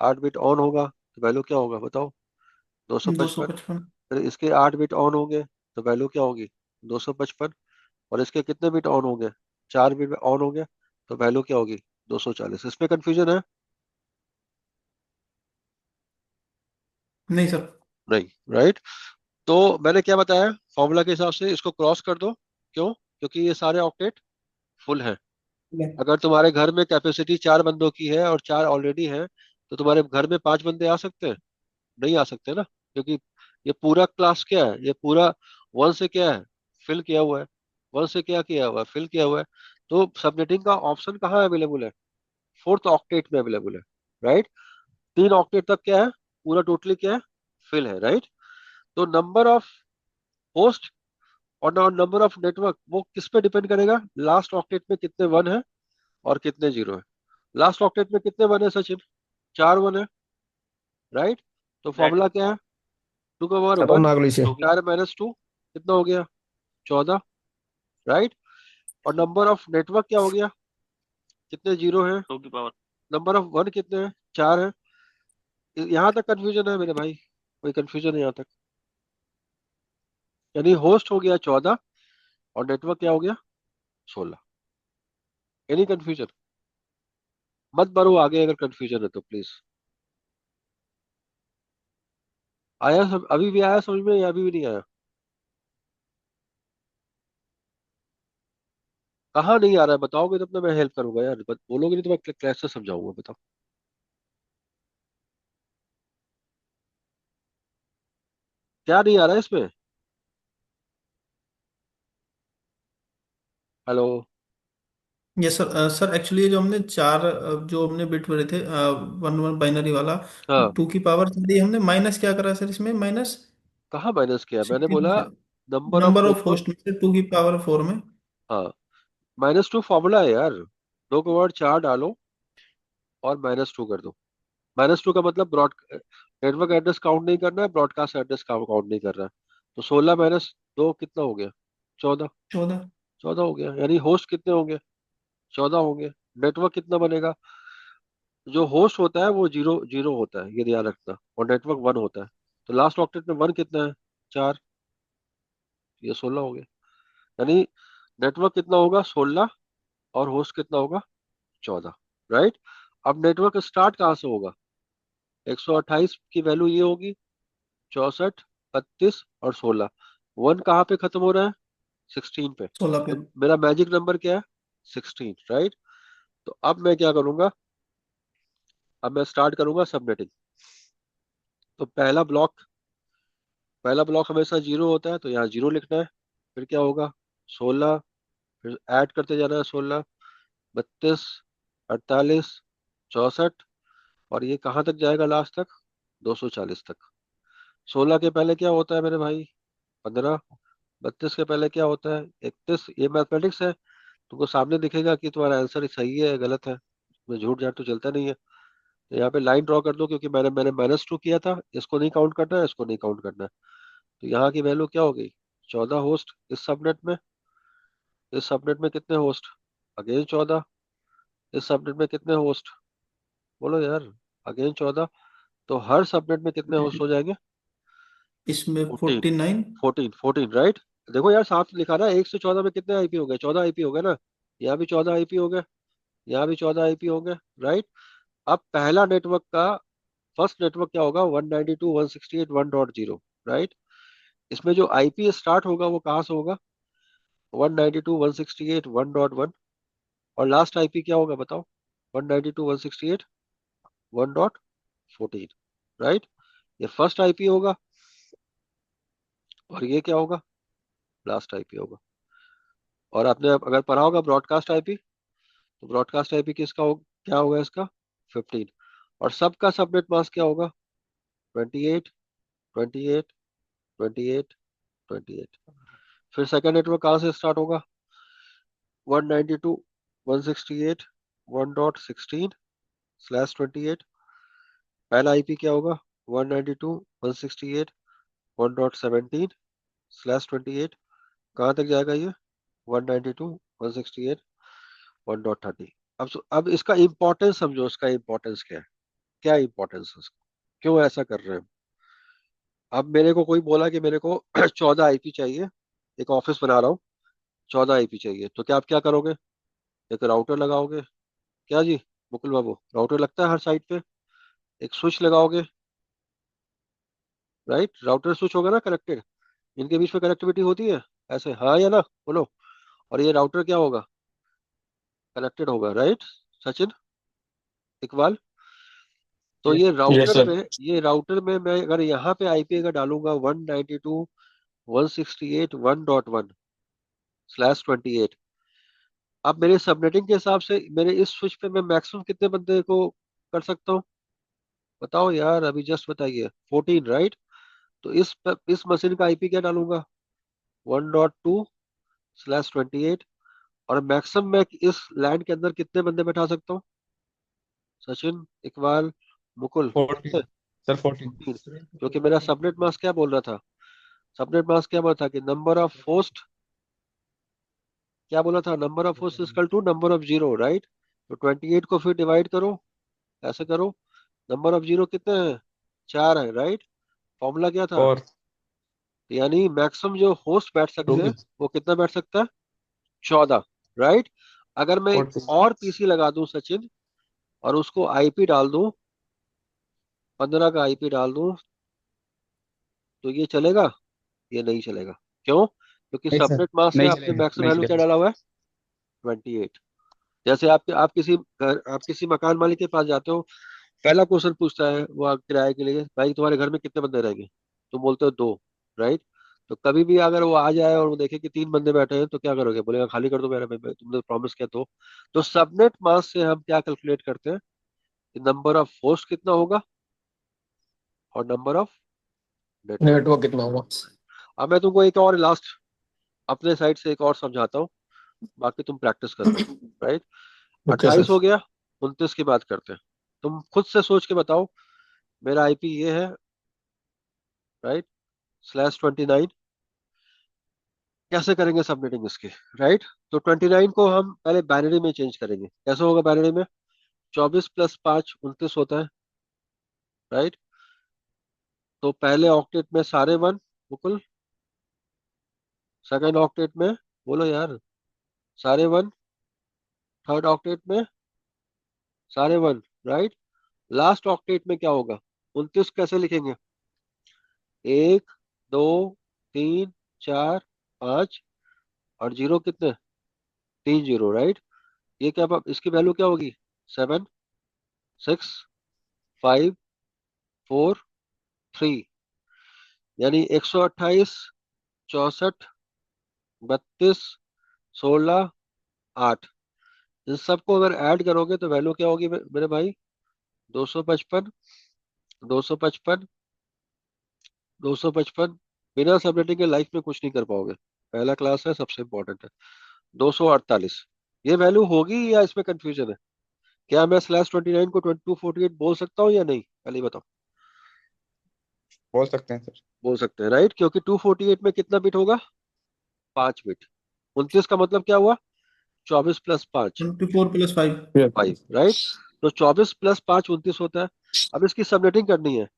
[SPEAKER 2] 8 बिट ऑन होगा, तो वैल्यू क्या होगा बताओ? दो सौ
[SPEAKER 1] दो सौ
[SPEAKER 2] पचपन
[SPEAKER 1] पचपन
[SPEAKER 2] फिर इसके 8 बिट ऑन होंगे, तो वैल्यू क्या होगी? 255। और इसके कितने बिट ऑन होंगे? 4 बिट ऑन होंगे, तो वैल्यू क्या होगी? 240। इसमें कंफ्यूजन है?
[SPEAKER 1] नहीं सर।
[SPEAKER 2] नहीं, राइट। तो मैंने क्या बताया? फॉर्मूला के हिसाब से इसको क्रॉस कर दो। क्यों? क्योंकि ये सारे ऑक्टेट फुल हैं। अगर तुम्हारे घर में कैपेसिटी 4 बंदों की है और 4 ऑलरेडी है, तो तुम्हारे घर में 5 बंदे आ सकते हैं? नहीं आ सकते ना, क्योंकि ये पूरा क्लास क्या है? ये पूरा 1 से क्या है? फिल किया हुआ है। 1 से क्या किया हुआ है? फिल किया हुआ है। तो सबनेटिंग का ऑप्शन कहाँ अवेलेबल है? फोर्थ ऑक्टेट में अवेलेबल है, राइट। 3 ऑक्टेट तक क्या है? पूरा टोटली क्या है? फिल है, राइट। तो नंबर ऑफ होस्ट और नंबर ऑफ नेटवर्क, वो किस पे डिपेंड करेगा? लास्ट ऑक्टेट में कितने 1 है और कितने 0 है। लास्ट ऑक्टेट में कितने 1 है सचिन? 4 1 है, राइट। तो फॉर्मूला क्या है? 2 का पावर 1,
[SPEAKER 4] नागली से।
[SPEAKER 2] 4 - 2 कितना हो गया? 14, राइट। और नंबर ऑफ नेटवर्क क्या हो गया? कितने 0 है? 2 की पावर। नंबर ऑफ 1 कितने हैं? 4 है। यहाँ तक कंफ्यूजन है मेरे भाई? कोई कंफ्यूजन है यहाँ तक? यानी होस्ट हो गया 14 और नेटवर्क क्या हो गया? 16। Any confusion? मत बढ़ो आगे अगर कंफ्यूजन है तो प्लीज। आया सब? अभी भी आया समझ में या अभी भी नहीं आया? कहाँ नहीं आ रहा है? बताओगे तब तो मैं हेल्प करूंगा यार। बोलोगे नहीं तो मैं कैसे समझाऊंगा? बताओ। क्या नहीं आ रहा है इसमें? Hello?
[SPEAKER 1] Yes sir. Sir actually ये जो हमने चार जो हमने बिट भरे थे, वन वन बाइनरी वाला,
[SPEAKER 2] हाँ।
[SPEAKER 1] 2 की पावर थ्री, हमने माइनस क्या करा सर इसमें? माइनस
[SPEAKER 2] कहाँ माइनस किया? मैंने
[SPEAKER 1] सिक्सटीन
[SPEAKER 2] बोला
[SPEAKER 1] से
[SPEAKER 2] number of
[SPEAKER 1] number of
[SPEAKER 2] network.
[SPEAKER 1] Host में से 2 की पावर 4 में।
[SPEAKER 2] हाँ, -2 फॉर्मूला है यार। 2 का पावर 4 डालो और -2 कर दो। -2 का मतलब ब्रॉड नेटवर्क एड्रेस काउंट नहीं करना है, ब्रॉडकास्ट एड्रेस काउंट नहीं कर रहा है। तो 16 - 2 कितना हो गया? 14।
[SPEAKER 1] 14।
[SPEAKER 2] 14 हो गया, यानी होस्ट कितने होंगे? 14 होंगे। नेटवर्क कितना बनेगा? जो होस्ट होता है वो जीरो जीरो होता है, ये ध्यान रखना, और नेटवर्क वन होता है। तो लास्ट ऑक्टेट में वन कितना है? 4। ये 16 हो गया। यानी नेटवर्क कितना होगा? 16। और होस्ट कितना होगा? 14। राइट। अब नेटवर्क स्टार्ट कहाँ से होगा? 128 की वैल्यू ये होगी, 64, 32 और 16। वन कहाँ पे खत्म हो रहा है? 16 पे।
[SPEAKER 1] 16 पे।
[SPEAKER 2] तो मेरा मैजिक नंबर क्या है? 16। राइट। तो अब मैं क्या करूंगा? अब मैं स्टार्ट करूंगा सबनेटिंग। तो पहला ब्लॉक हमेशा जीरो होता है, तो यहाँ जीरो लिखना है। फिर क्या होगा? 16। फिर ऐड करते जाना है, 16, 32, 48, 64। और ये कहाँ तक जाएगा लास्ट तक? 240 तक। 16 के पहले क्या होता है मेरे भाई? 15। 32 के पहले क्या होता है? 31। ये मैथमेटिक्स है, तुमको सामने दिखेगा कि तुम्हारा आंसर सही है गलत है। इसमें झूठ झाट तो चलता नहीं है। तो यहाँ पे लाइन ड्रॉ कर दो, क्योंकि मैंने मैंने -2 किया था, इसको नहीं काउंट करना है, इसको नहीं काउंट करना है। तो यहाँ की वैल्यू क्या हो गई? 14 होस्ट इस सबनेट में। इस सबनेट में कितने होस्ट? अगेन 14। इस सबनेट में कितने होस्ट? बोलो यार। अगेन 14। तो हर सबनेट में कितने होस्ट हो जाएंगे?
[SPEAKER 1] इसमें
[SPEAKER 2] 14।
[SPEAKER 1] 49।
[SPEAKER 2] 14 राइट। देखो यार, साफ लिखा ना, 1 से 14 में कितने आईपी हो गए? 14 आईपी हो गए ना। यहाँ भी 14 आईपी हो गए, यहाँ भी 14 आईपी हो गए। राइट। अब पहला नेटवर्क का फर्स्ट नेटवर्क क्या होगा? 192.168.1.0। राइट। इसमें जो आईपी स्टार्ट होगा वो कहाँ से होगा? 192.168.1.1। और लास्ट आईपी क्या होगा बताओ? 192.168.1.14। राइट। ये फर्स्ट आईपी होगा, और ये क्या होगा? लास्ट आईपी होगा। और आपने अगर पढ़ा होगा ब्रॉडकास्ट आईपी, तो ब्रॉडकास्ट आईपी किसका हो, क्या होगा इसका? 15। और सबका सबनेट मास्क क्या होगा? 28, 28, 28, 28। फिर सेकंड नेटवर्क कहाँ से स्टार्ट होगा? 192.168.1.16/28। पहला आईपी क्या होगा? 192.168.1.17/28। कहाँ तक जाएगा ये? 192.168.1.30। अब इसका इंपॉर्टेंस समझो, इसका इंपॉर्टेंस क्या है? क्या इंपॉर्टेंस है इसका? क्यों ऐसा कर रहे हैं? अब मेरे को कोई बोला कि मेरे को 14 आईपी चाहिए, एक ऑफिस बना रहा हूँ, 14 आईपी चाहिए, तो क्या आप क्या करोगे? एक राउटर लगाओगे। क्या जी मुकुल बाबू, राउटर लगता है हर साइड पे। एक स्विच लगाओगे। राइट। राउटर स्विच होगा ना कनेक्टेड, इनके बीच में कनेक्टिविटी होती है, ऐसे, हाँ या ना, बोलो। और ये राउटर क्या होगा? कनेक्टेड होगा। राइट। सचिन, इकबाल। तो
[SPEAKER 4] यस यस सर।
[SPEAKER 2] ये राउटर में मैं अगर यहाँ पे आईपी अगर डालूंगा 192.168.1.1/28। अब मेरे सबनेटिंग के हिसाब से मेरे इस स्विच पे मैं मैक्सिमम कितने बंदे को कर सकता हूँ? बताओ यार, अभी जस्ट बताइए। 14 राइट। तो इस मशीन का आईपी क्या डालूंगा? 1.2/28। और मैक्सिमम मैं इस लैंड के अंदर कितने बंदे बैठा सकता हूँ? सचिन, इकबाल, मुकुल,
[SPEAKER 4] 14
[SPEAKER 2] कितने?
[SPEAKER 4] सर, 14।
[SPEAKER 2] 14। क्योंकि मेरा सबनेट मास्क क्या बोल रहा था? सबनेट मास्क क्या बोला था कि नंबर ऑफ होस्ट, क्या बोला था? Number of host is equal to number of zero. Right. तो 28 को फिर डिवाइड करो, ऐसे करो। नंबर ऑफ जीरो कितने हैं? 4 है। राइट। फॉर्मूला क्या था?
[SPEAKER 4] और
[SPEAKER 2] यानी मैक्सिमम जो होस्ट बैठ सकते हैं,
[SPEAKER 4] टू
[SPEAKER 2] वो कितना बैठ सकता है? 14। राइट। अगर मैं एक
[SPEAKER 4] 14।
[SPEAKER 2] और पीसी लगा दूं सचिन, और उसको आईपी डाल दूं, 15 का आईपी डाल दूं, तो ये चलेगा? ये नहीं चलेगा। क्यों? क्योंकि
[SPEAKER 4] नहीं सर,
[SPEAKER 2] सबनेट मास्क में
[SPEAKER 4] नहीं
[SPEAKER 2] आपने
[SPEAKER 4] चलेगा,
[SPEAKER 2] मैक्सिमम
[SPEAKER 4] नहीं
[SPEAKER 2] वैल्यू क्या
[SPEAKER 4] चलेगा।
[SPEAKER 2] डाला हुआ है? 28। जैसे आप किसी मकान मालिक के पास जाते हो, पहला क्वेश्चन पूछता है वो किराए के लिए, भाई तुम्हारे घर में कितने बंदे रहेंगे? तुम बोलते हो 2। राइट। तो कभी भी अगर वो आ जाए और वो देखे कि 3 बंदे बैठे हैं, तो क्या करोगे? बोलेगा खाली कर दो मेरा, तुमने प्रॉमिस किया। तो सबनेट मास्क से हम क्या कैलकुलेट करते हैं कि नंबर ऑफ होस्ट कितना होगा, और नंबर ऑफ नेटवर्क।
[SPEAKER 4] नेटवर्क कितना होगा?
[SPEAKER 2] अब मैं तुमको एक और लास्ट अपने साइड से एक और समझाता हूँ, बाकी तुम प्रैक्टिस कर लो। राइट।
[SPEAKER 4] Okay
[SPEAKER 2] 28
[SPEAKER 4] sir.
[SPEAKER 2] हो गया। 29 की बात करते हैं। तुम खुद से सोच के बताओ। मेरा आईपी ये है। राइट। /29। कैसे करेंगे सबनेटिंग इसकी, राइट? तो 29 को हम पहले बाइनरी में चेंज करेंगे। कैसे होगा बाइनरी में? 24 + 5 29 होता है, राइट? तो पहले ऑक्टेट में सारे वन, बिल्कुल। सेकंड ऑक्टेट में, बोलो यार, सारे वन। थर्ड ऑक्टेट में सारे वन, राइट? लास्ट ऑक्टेट में क्या होगा? 29 कैसे लिखेंगे? 1 2 3 4 5, और जीरो कितने? 3 जीरो, राइट? ये क्या, इसकी वैल्यू क्या होगी? 7 6 5 4 3, यानी 128 64 32 16 8। इन सबको अगर ऐड करोगे तो वैल्यू क्या होगी मेरे भाई? 255, 255, 255। बिना सबनेटिंग के लाइफ में कुछ नहीं कर पाओगे। पहला क्लास है, सबसे इंपॉर्टेंट है। 248, ये वैल्यू होगी या इसमें कंफ्यूजन है? क्या मैं /29 को 2248 बोल सकता हूँ या नहीं, पहले बताओ।
[SPEAKER 5] बोल सकते हैं सर।
[SPEAKER 2] बोल सकते हैं, राइट? क्योंकि 248 में कितना बिट होगा? 5 बिट। 29 का मतलब क्या हुआ? 24 + 5,
[SPEAKER 1] 24 + 5।
[SPEAKER 2] 5, राइट? तो 24 + 5 29 होता है। अब इसकी सबनेटिंग करनी है।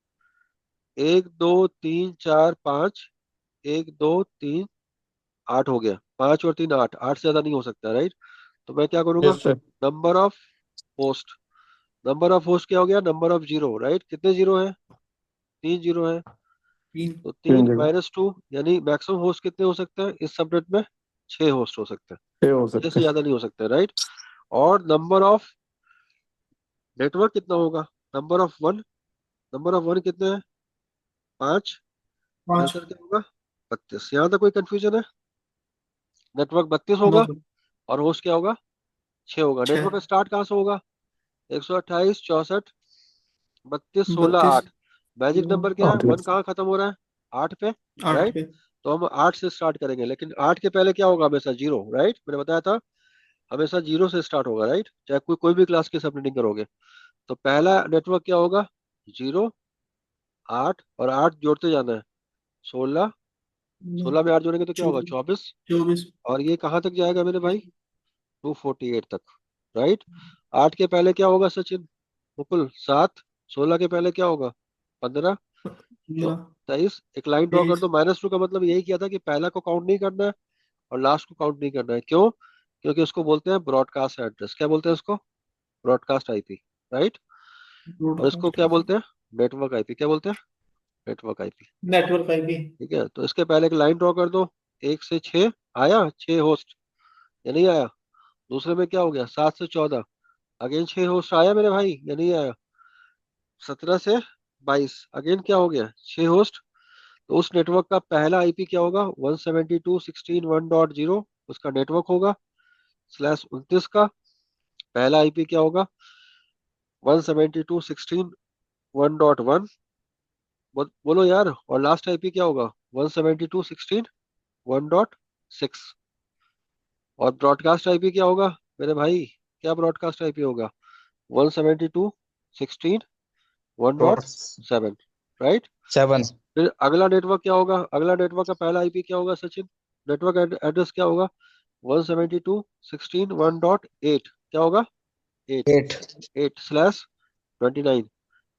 [SPEAKER 2] 1 2 3 4 5, 1 2 3 8 हो गया। 5 और 3 8, 8 से ज्यादा नहीं हो सकता, राइट? तो मैं क्या करूंगा?
[SPEAKER 4] Yes sir.
[SPEAKER 2] Number of host, number of host क्या हो गया? Number of zero, right? कितने जीरो है? 3 जीरो है।
[SPEAKER 1] 3।
[SPEAKER 2] तो
[SPEAKER 4] 3
[SPEAKER 2] 3
[SPEAKER 4] जगह
[SPEAKER 2] - 2, यानी मैक्सिमम होस्ट कितने हो सकते हैं इस सबनेट में? 6 होस्ट हो सकते हैं।
[SPEAKER 4] 6 हो
[SPEAKER 2] 6
[SPEAKER 4] सकते
[SPEAKER 2] से
[SPEAKER 4] हैं।
[SPEAKER 2] ज्यादा नहीं हो सकते, राइट? और नंबर ऑफ नेटवर्क कितना होगा? Number of one, number of one कितने हैं? 5।
[SPEAKER 1] 5।
[SPEAKER 2] आंसर क्या होगा? 32। यहाँ तक कोई कंफ्यूजन है? नेटवर्क 32
[SPEAKER 1] नो
[SPEAKER 2] होगा,
[SPEAKER 1] सर।
[SPEAKER 2] और होस्ट क्या होगा? 6 होगा।
[SPEAKER 1] 6।
[SPEAKER 2] नेटवर्क स्टार्ट कहाँ से होगा? 128 64 32 16 8।
[SPEAKER 1] 32।
[SPEAKER 2] मैजिक नंबर क्या है?
[SPEAKER 4] 8
[SPEAKER 2] वन कहाँ खत्म हो रहा है? 8 पे,
[SPEAKER 1] 8
[SPEAKER 2] राइट?
[SPEAKER 1] पे।
[SPEAKER 2] तो हम 8 से स्टार्ट करेंगे, लेकिन 8 के पहले क्या होगा? हमेशा जीरो, राइट? मैंने बताया था, हमेशा जीरो से स्टार्ट होगा, राइट? चाहे कोई कोई भी क्लास की सबनेटिंग करोगे। तो पहला नेटवर्क क्या होगा? 0 8, और 8 जोड़ते जाना है। 16, 16 में 8 जोड़ेंगे तो क्या होगा?
[SPEAKER 1] 24।
[SPEAKER 2] 24।
[SPEAKER 1] 24।
[SPEAKER 2] और ये कहाँ तक जाएगा मेरे भाई? 248 तक, राइट? 8 के पहले क्या होगा सचिन? मुकुल, 7। 16 के पहले क्या होगा? 15। तो
[SPEAKER 1] 15।
[SPEAKER 2] 23। एक लाइन ड्रॉ कर
[SPEAKER 1] 23।
[SPEAKER 2] दो। -2 का मतलब यही किया था कि पहला को काउंट नहीं करना है और लास्ट को काउंट नहीं करना है। क्यों? क्योंकि उसको बोलते हैं ब्रॉडकास्ट एड्रेस। क्या बोलते हैं उसको? Broadcast IP, right? और इसको
[SPEAKER 1] ब्रॉडकास्ट
[SPEAKER 2] क्या
[SPEAKER 1] आईपी।
[SPEAKER 2] बोलते हैं? Network IP. क्या बोलते हैं? Network IP.
[SPEAKER 1] Network IP.
[SPEAKER 2] ठीक है, तो इसके पहले एक लाइन ड्रॉ कर दो। 1 से 6 आया, 6 होस्ट, या नहीं आया? दूसरे में क्या हो गया? 7 से 14, अगेन 6 होस्ट आया मेरे भाई, या नहीं आया? 17 से 22, अगेन क्या हो गया? 6 होस्ट। तो उस नेटवर्क का पहला आईपी क्या होगा? 172.16.1.0 उसका नेटवर्क होगा। /29 का पहला आईपी क्या होगा? 172.16.1.1। बोलो यार। और लास्ट आईपी क्या होगा? 172.16.1.6। और ब्रॉडकास्ट आईपी क्या होगा मेरे भाई? क्या ब्रॉडकास्ट आईपी होगा? 172.16.1.7, राइट?
[SPEAKER 3] 7।
[SPEAKER 2] फिर अगला नेटवर्क क्या होगा? अगला नेटवर्क का पहला आईपी क्या होगा सचिन? नेटवर्क एड्रेस क्या होगा? 172.16.1.8। क्या होगा? 8।
[SPEAKER 3] 8।
[SPEAKER 2] 8/29।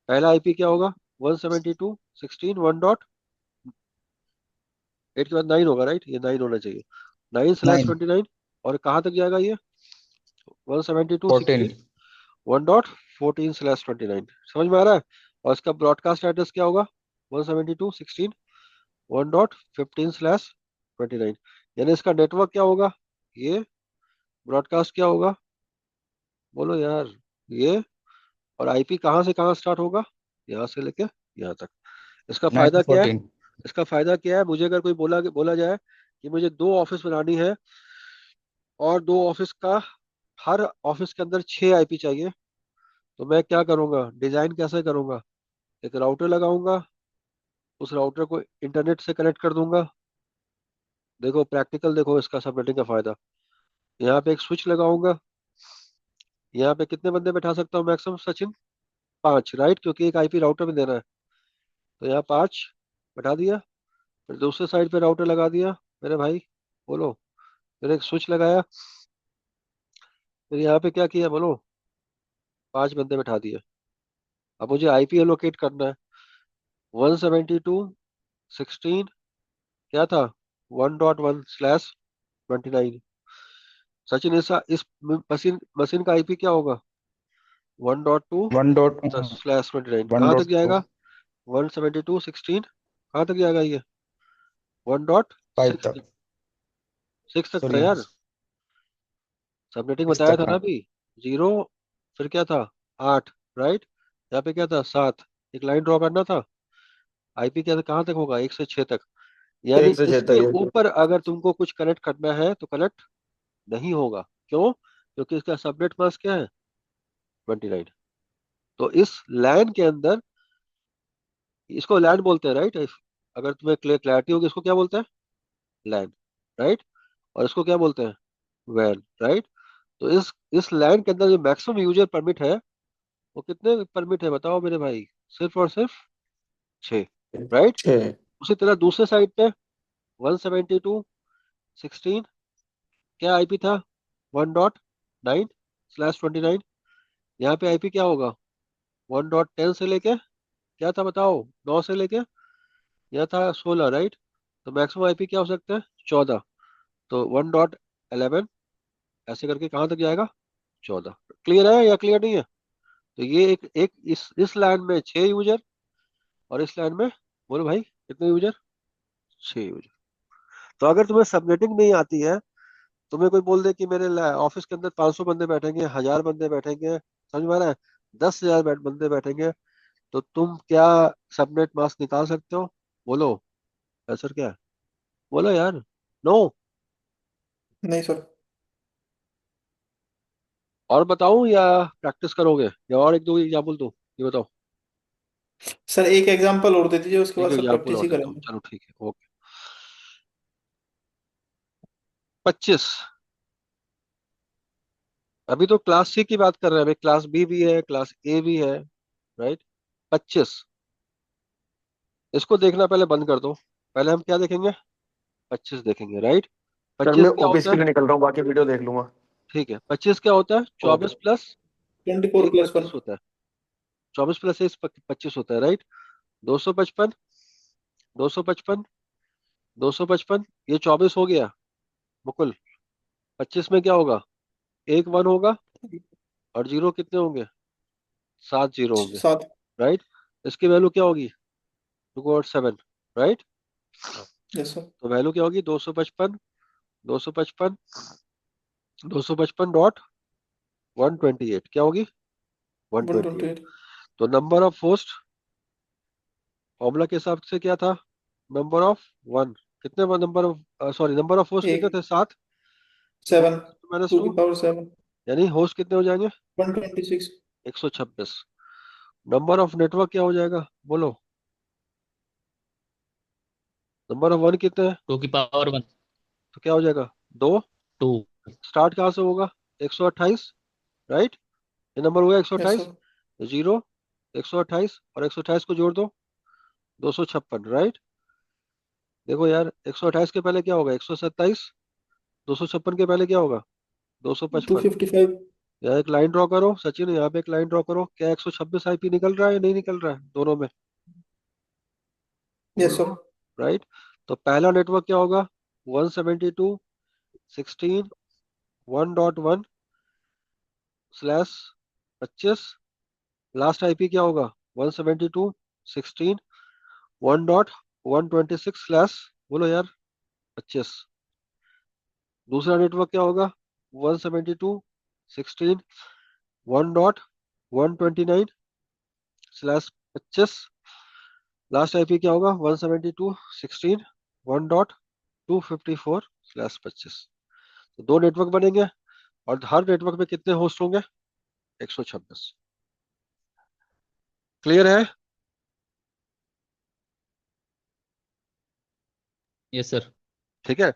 [SPEAKER 2] पहला आईपी क्या होगा? 172.16.1.8 के बाद 9 होगा, राइट? ये 9 होना चाहिए।
[SPEAKER 3] 9।
[SPEAKER 2] 9/29। और कहाँ तक जाएगा ये?
[SPEAKER 3] 14।
[SPEAKER 2] 172.16.1.14/29। समझ में आ रहा है? और इसका ब्रॉडकास्ट एड्रेस क्या होगा? 172.16.1.15/29। यानी इसका नेटवर्क क्या होगा? ये। ब्रॉडकास्ट क्या होगा? बोलो यार, ये। और आईपी कहाँ से कहाँ स्टार्ट होगा? यहाँ से लेके यहाँ तक। इसका
[SPEAKER 3] 9
[SPEAKER 2] फायदा
[SPEAKER 3] to
[SPEAKER 2] क्या है?
[SPEAKER 3] 14।
[SPEAKER 2] इसका फायदा क्या है? मुझे अगर कोई बोला बोला जाए कि मुझे 2 ऑफिस बनानी है, और 2 ऑफिस का, हर ऑफिस के अंदर 6 आईपी चाहिए, तो मैं क्या करूंगा? डिजाइन कैसे करूंगा? एक राउटर लगाऊंगा, उस राउटर को इंटरनेट से कनेक्ट कर दूंगा। देखो प्रैक्टिकल, देखो इसका सबनेटिंग का फायदा। यहाँ पे एक स्विच लगाऊंगा। यहाँ पे कितने बंदे बैठा सकता हूँ मैक्सिमम सचिन? 5, राइट? क्योंकि एक आईपी राउटर में देना है। तो यहाँ 5 बैठा दिया। फिर दूसरे साइड पे राउटर लगा दिया मेरे भाई, बोलो। फिर एक स्विच लगाया, फिर यहाँ पे क्या किया बोलो, 5 बंदे बैठा दिए। अब मुझे आईपी एलोकेट करना है। 172.16 क्या था, 1.1/29। सचिन इस मशीन मशीन का आईपी क्या होगा, 1.2
[SPEAKER 5] वन डॉट
[SPEAKER 2] स्लैश 29।
[SPEAKER 5] वन
[SPEAKER 2] कहाँ तक
[SPEAKER 5] डॉट टू
[SPEAKER 2] जाएगा, 172.16 कहाँ तक जाएगा ये, वन डॉट
[SPEAKER 5] फाइव
[SPEAKER 2] सिक्स
[SPEAKER 5] तक।
[SPEAKER 2] 6 तक था
[SPEAKER 5] सॉरी,
[SPEAKER 2] यार। सबनेटिंग
[SPEAKER 5] सिक्स
[SPEAKER 2] बताया
[SPEAKER 5] तक,
[SPEAKER 2] था ना
[SPEAKER 5] हाँ।
[SPEAKER 2] अभी। 0, फिर क्या था, 8, राइट। यहाँ पे क्या था, 7। एक लाइन ड्रॉ करना था। आईपी क्या था, कहाँ तक होगा, 1 से 6 तक। यानी
[SPEAKER 5] 1 से 6
[SPEAKER 2] इसके
[SPEAKER 5] तक है।
[SPEAKER 2] ऊपर अगर तुमको कुछ कनेक्ट करना है तो कनेक्ट नहीं होगा। क्यों, क्योंकि इसका सबनेट मास्क क्या है, 29। तो इस लैन के अंदर, इसको लैन बोलते हैं राइट। अगर तुम्हें क्लैरिटी होगी, इसको क्या बोलते हैं, लैन, राइट। और इसको क्या बोलते हैं, वैन, राइट। तो इस लैन के अंदर जो मैक्सिमम यूजर परमिट है, वो कितने परमिट है बताओ मेरे भाई, सिर्फ और सिर्फ 6, राइट।
[SPEAKER 5] 6।
[SPEAKER 2] उसी तरह दूसरे साइड पे 172.16 क्या आईपी था, 1.9/29। यहाँ पे आईपी क्या होगा, 1.10 से लेके क्या था बताओ, 9 से लेके यह था 16, राइट। तो मैक्सिमम आईपी क्या हो सकता है, 14। तो 1.11 ऐसे करके कहाँ तक जाएगा, 14। क्लियर है या क्लियर नहीं है। तो ये एक एक इस लाइन में 6 यूजर, और इस लाइन में बोलो भाई कितने यूजर, 6 यूजर। तो अगर तुम्हें सबनेटिंग नहीं आती है, तुम्हें कोई बोल दे कि मेरे ऑफिस के अंदर 500 बंदे बैठेंगे, 1000 बंदे बैठेंगे, समझ में आ रहा है, 10,000 बंदे बैठेंगे, तो तुम क्या सबनेट मास्क निकाल सकते हो, बोलो। आंसर क्या है, बोलो यार, नो।
[SPEAKER 1] नहीं सर।
[SPEAKER 2] और बताऊं या प्रैक्टिस करोगे, या और एक दो एग्जाम्पल दूं, ये बताओ।
[SPEAKER 1] सर एक एग्जांपल और दे दीजिए, उसके
[SPEAKER 2] एक
[SPEAKER 1] बाद सब
[SPEAKER 2] एग्जाम्पल
[SPEAKER 1] प्रैक्टिस
[SPEAKER 2] और
[SPEAKER 1] ही
[SPEAKER 2] देता हूँ,
[SPEAKER 1] करेंगे।
[SPEAKER 2] चलो ठीक है, ओके। 25। अभी तो क्लास सी की बात कर रहे हैं, अभी क्लास बी भी है, क्लास ए भी है, राइट। 25, इसको देखना पहले बंद कर दो। पहले हम क्या देखेंगे, 25 देखेंगे, राइट।
[SPEAKER 4] सर
[SPEAKER 2] 25
[SPEAKER 4] मैं
[SPEAKER 2] क्या
[SPEAKER 4] ऑफिस
[SPEAKER 2] होता
[SPEAKER 4] के
[SPEAKER 2] है,
[SPEAKER 4] लिए निकल रहा हूँ, बाकी वीडियो देख लूंगा।
[SPEAKER 2] ठीक है, 25 क्या होता है,
[SPEAKER 4] ओके।
[SPEAKER 2] 24 प्लस
[SPEAKER 1] 24 + 1।
[SPEAKER 2] 25 होता है। 24 + 1 25 होता है, राइट। 255, 255, 255, ये 24 हो गया मुकुल। 25 में क्या होगा, एक 1 होगा, और जीरो कितने होंगे, 7 जीरो होंगे,
[SPEAKER 1] 7।
[SPEAKER 2] राइट। इसकी वैल्यू क्या होगी, 2/7, राइट।
[SPEAKER 1] Yes sir.
[SPEAKER 2] तो वैल्यू क्या होगी, 255, 255, 255.128 क्या होगी, 128।
[SPEAKER 1] 128।
[SPEAKER 2] तो नंबर ऑफ होस्ट, फॉर्मूला के हिसाब से क्या था, नंबर ऑफ वन, कितने number of, sorry number of host कितने
[SPEAKER 1] एक
[SPEAKER 2] थे, 7।
[SPEAKER 1] 7।
[SPEAKER 2] माइनस
[SPEAKER 1] 2
[SPEAKER 2] टू,
[SPEAKER 1] की पावर 7।
[SPEAKER 2] यानी होस्ट कितने हो जाएंगे,
[SPEAKER 1] 126।
[SPEAKER 2] 126। नंबर ऑफ नेटवर्क क्या हो जाएगा, बोलो। नंबर ऑफ वन कितने है,
[SPEAKER 3] 2 की पावर 1।
[SPEAKER 2] तो क्या हो जाएगा, 2।
[SPEAKER 3] 2।
[SPEAKER 2] स्टार्ट कहाँ से होगा, 128, राइट। ये नंबर हुआ
[SPEAKER 1] यस
[SPEAKER 2] 128।
[SPEAKER 1] सर।
[SPEAKER 2] जीरो, 128 और 128 को जोड़ दो, 256, राइट। देखो यार, 128 के पहले क्या होगा, 127। 256 के पहले क्या होगा, 255।
[SPEAKER 1] 255।
[SPEAKER 2] यहाँ एक लाइन ड्रॉ करो सचिन, यहाँ पे एक लाइन ड्रॉ करो, क्या 126 आईपी निकल रहा है या नहीं निकल रहा है दोनों में,
[SPEAKER 1] यस सर।
[SPEAKER 2] बोलो, राइट। तो पहला नेटवर्क क्या होगा, 172.16 1.1/25। लास्ट आईपी क्या होगा, 172.16 1.126 बोलो यार, 25। दूसरा नेटवर्क क्या होगा, 172.16 1.129/25। लास्ट आईपी क्या होगा, 172.16 1.254/25। तो दो नेटवर्क बनेंगे, और हर नेटवर्क में कितने होस्ट होंगे, 126। क्लियर है।
[SPEAKER 3] Yes sir.
[SPEAKER 2] ठीक है।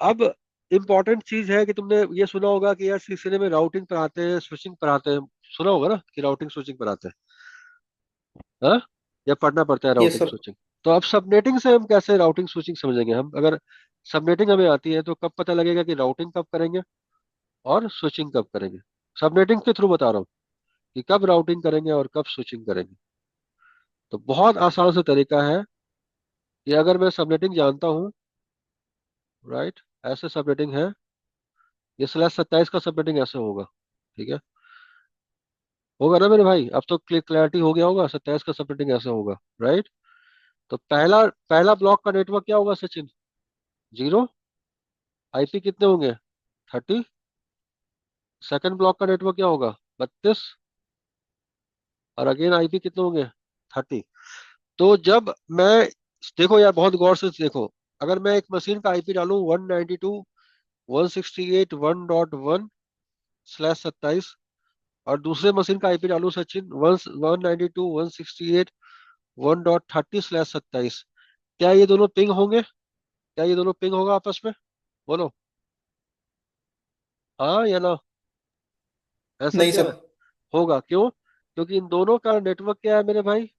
[SPEAKER 2] अब इम्पोर्टेंट चीज है कि तुमने ये सुना होगा कि यार सीसीएनए में राउटिंग पढ़ाते हैं, स्विचिंग पढ़ाते हैं, सुना होगा ना कि राउटिंग स्विचिंग पढ़ाते हैं, हाँ, या पढ़ना पड़ता है
[SPEAKER 1] यस
[SPEAKER 2] राउटिंग
[SPEAKER 1] सर।
[SPEAKER 2] स्विचिंग। तो अब सबनेटिंग से हम कैसे राउटिंग स्विचिंग समझेंगे? हम अगर सबनेटिंग हमें आती है तो कब पता लगेगा कि राउटिंग कब करेंगे और स्विचिंग कब करेंगे? सबनेटिंग के थ्रू बता रहा हूँ कि कब राउटिंग करेंगे और कब स्विचिंग करेंगे। तो बहुत आसान सा तरीका है कि अगर मैं सबनेटिंग जानता हूँ, राइट, ऐसे सबनेटिंग है, ये स्लैश 27 का सबनेटिंग ऐसे होगा, ठीक है, होगा ना मेरे भाई? अब तो क्लैरिटी हो गया होगा, 27 का सबनेटिंग ऐसे होगा, राइट। तो पहला पहला ब्लॉक का नेटवर्क क्या होगा सचिन? 0। आईपी कितने होंगे? 30। सेकंड ब्लॉक का नेटवर्क क्या होगा? 32। और अगेन आईपी कितने होंगे? 30। तो जब मैं, देखो यार बहुत गौर से देखो, अगर मैं एक मशीन का आईपी डालूं 192.168.1.1/27 और दूसरे मशीन का आईपी डालूं सचिन 192.168.1.30/27, क्या ये दोनों पिंग होंगे? क्या ये दोनों पिंग होगा आपस में? बोलो हाँ या ना। आंसर
[SPEAKER 1] नहीं
[SPEAKER 2] क्या
[SPEAKER 1] सर।
[SPEAKER 2] है? होगा। क्यों? क्योंकि इन दोनों का नेटवर्क क्या है मेरे भाई?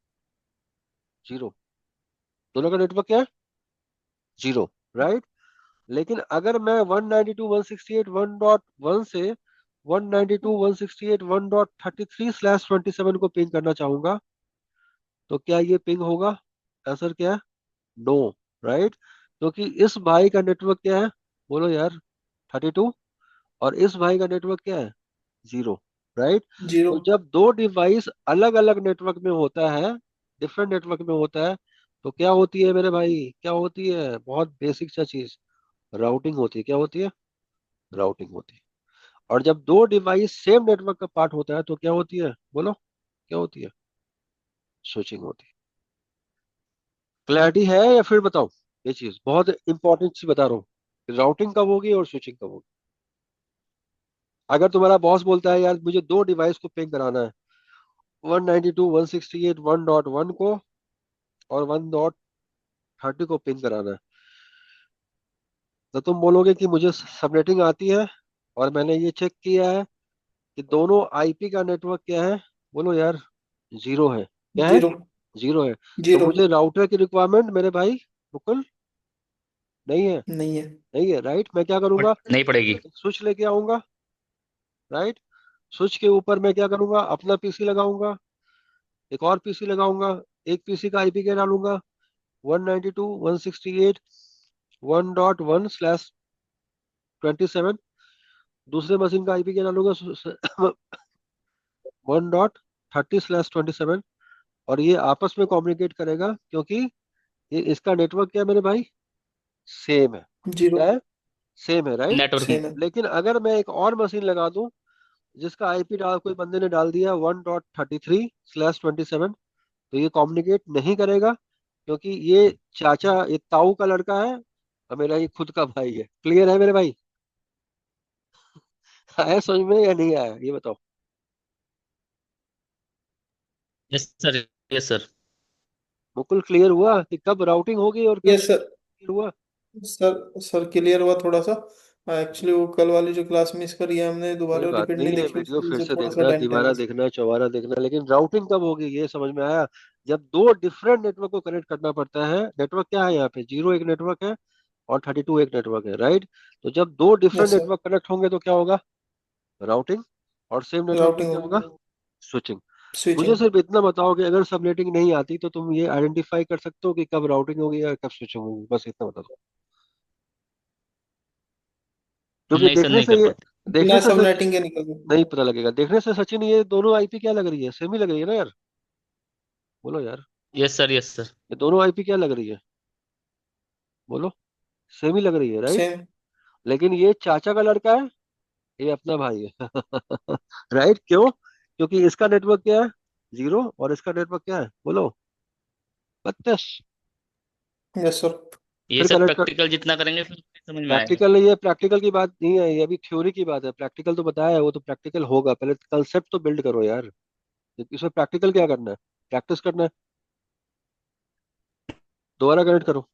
[SPEAKER 2] 0। दोनों का नेटवर्क क्या है? 0, राइट। लेकिन अगर मैं 192.168.1.1 से 192.168.1.33/27 को पिंग करना चाहूंगा, तो क्या ये पिंग होगा? आंसर क्या है? No, right. क्योंकि इस भाई का नेटवर्क क्या है? बोलो यार, 32। और इस भाई का नेटवर्क क्या है? 0, राइट।
[SPEAKER 1] 0।
[SPEAKER 2] तो जब दो डिवाइस अलग अलग नेटवर्क में होता है, डिफरेंट नेटवर्क में होता है, तो क्या होती है मेरे भाई? क्या होती है? बहुत बेसिक सा चीज, राउटिंग होती है। क्या होती है? राउटिंग होती है। और जब दो डिवाइस सेम नेटवर्क का पार्ट होता है तो क्या होती है? बोलो क्या होती है? स्विचिंग होती है। क्लैरिटी है या फिर बताओ? ये चीज बहुत इंपॉर्टेंट सी बता रहा हूँ, राउटिंग कब होगी और स्विचिंग कब होगी। अगर तुम्हारा बॉस बोलता है यार मुझे दो डिवाइस को पिंग कराना है, 192.168.1.1 को और 1.30 को पिंग कराना है, तो तुम बोलोगे कि मुझे सबनेटिंग आती है और मैंने ये चेक किया है कि दोनों आईपी का नेटवर्क क्या है? बोलो यार, 0 है। क्या है?
[SPEAKER 1] 0।
[SPEAKER 2] 0 है। तो
[SPEAKER 1] 0।
[SPEAKER 2] मुझे राउटर की रिक्वायरमेंट मेरे भाई बिल्कुल नहीं है।
[SPEAKER 1] नहीं है।
[SPEAKER 2] नहीं है, राइट। मैं क्या करूंगा?
[SPEAKER 3] नहीं पड़ेगी।
[SPEAKER 2] एक स्विच लेके आऊंगा, राइट। स्विच के ऊपर मैं क्या करूंगा? अपना पीसी लगाऊंगा, एक और पीसी लगाऊंगा, एक पीसी का आईपी क्या डालूंगा? 192.168.1.1/27। दूसरे मशीन का आईपी क्या डालूंगा? 1.30/27। और ये आपस में कम्युनिकेट करेगा क्योंकि ये इसका नेटवर्क क्या है मेरे भाई? सेम है।
[SPEAKER 1] 0।
[SPEAKER 2] क्या है? सेम है, राइट।
[SPEAKER 3] नेटवर्किंग।
[SPEAKER 1] सेम है।
[SPEAKER 2] लेकिन अगर मैं एक और मशीन लगा दूं जिसका आईपी डाल कोई बंदे ने डाल दिया 1.33/27, तो ये कम्युनिकेट नहीं करेगा क्योंकि ये चाचा, ये ताऊ का लड़का है और मेरा ये खुद का भाई है। क्लियर है मेरे भाई? आया समझ में या नहीं आया ये बताओ?
[SPEAKER 3] Yes sir. Yes sir.
[SPEAKER 2] बिल्कुल क्लियर हुआ कि कब राउटिंग होगी और कब
[SPEAKER 1] यस सर।
[SPEAKER 2] क्लियर हुआ?
[SPEAKER 1] सर क्लियर हुआ थोड़ा सा। एक्चुअली वो कल वाली जो क्लास मिस करी है हमने,
[SPEAKER 2] कोई
[SPEAKER 1] दोबारा
[SPEAKER 2] बात
[SPEAKER 1] रिपीट नहीं
[SPEAKER 2] नहीं है,
[SPEAKER 1] देखी,
[SPEAKER 2] वीडियो
[SPEAKER 1] उसकी वजह
[SPEAKER 2] फिर
[SPEAKER 1] से
[SPEAKER 2] से
[SPEAKER 1] थोड़ा सा
[SPEAKER 2] देखना,
[SPEAKER 1] टाइम
[SPEAKER 2] दोबारा
[SPEAKER 1] टाइम।
[SPEAKER 2] देखना, चौबारा देखना, लेकिन राउटिंग कब होगी ये समझ में आया। जब दो डिफरेंट नेटवर्क को कनेक्ट करना पड़ता है। नेटवर्क क्या है यहाँ पे? 0 एक नेटवर्क है और 32 एक नेटवर्क है, राइट। तो जब दो different
[SPEAKER 1] yes sir.
[SPEAKER 2] Network connect होंगे तो क्या होगा? राउटिंग। और सेम नेटवर्क में
[SPEAKER 1] राउटिंग
[SPEAKER 2] क्या होगा?
[SPEAKER 1] होगी।
[SPEAKER 2] स्विचिंग। मुझे
[SPEAKER 1] स्विचिंग।
[SPEAKER 2] सिर्फ इतना बताओ कि अगर सबनेटिंग नहीं आती तो तुम ये आइडेंटिफाई कर सकते हो कि कब राउटिंग होगी या कब स्विचिंग होगी? बस इतना बता दो। क्योंकि
[SPEAKER 3] नहीं सर, नहीं कर पाते।
[SPEAKER 2] देखने
[SPEAKER 1] बिना
[SPEAKER 2] से
[SPEAKER 1] सब
[SPEAKER 2] सच
[SPEAKER 1] नेटिंग के निकल गए।
[SPEAKER 2] नहीं पता लगेगा। देखने से सचिन ये दोनों आईपी क्या लग रही है? सेम ही लग रही है ना यार? बोलो यार,
[SPEAKER 3] यस सर। Yes sir.
[SPEAKER 2] ये दोनों आईपी क्या लग रही है? बोलो, सेम ही लग रही है, राइट।
[SPEAKER 1] सेम।
[SPEAKER 2] लेकिन ये चाचा का लड़का है, ये अपना भाई है। राइट। क्यों? क्योंकि इसका नेटवर्क क्या है? 0 और इसका नेटवर्क क्या है? बोलो, 32।
[SPEAKER 1] Yes sir.
[SPEAKER 3] ये
[SPEAKER 2] फिर
[SPEAKER 3] सब
[SPEAKER 2] कनेक्ट कर।
[SPEAKER 3] प्रैक्टिकल जितना करेंगे फिर उतनी समझ में आएगा।
[SPEAKER 2] प्रैक्टिकल, ये प्रैक्टिकल की बात नहीं है, ये अभी थ्योरी की बात है। प्रैक्टिकल तो बताया है, वो तो प्रैक्टिकल होगा। पहले कंसेप्ट तो बिल्ड करो यार। इसमें प्रैक्टिकल क्या करना है? प्रैक्टिस करना है। दोबारा कनेक्ट करो।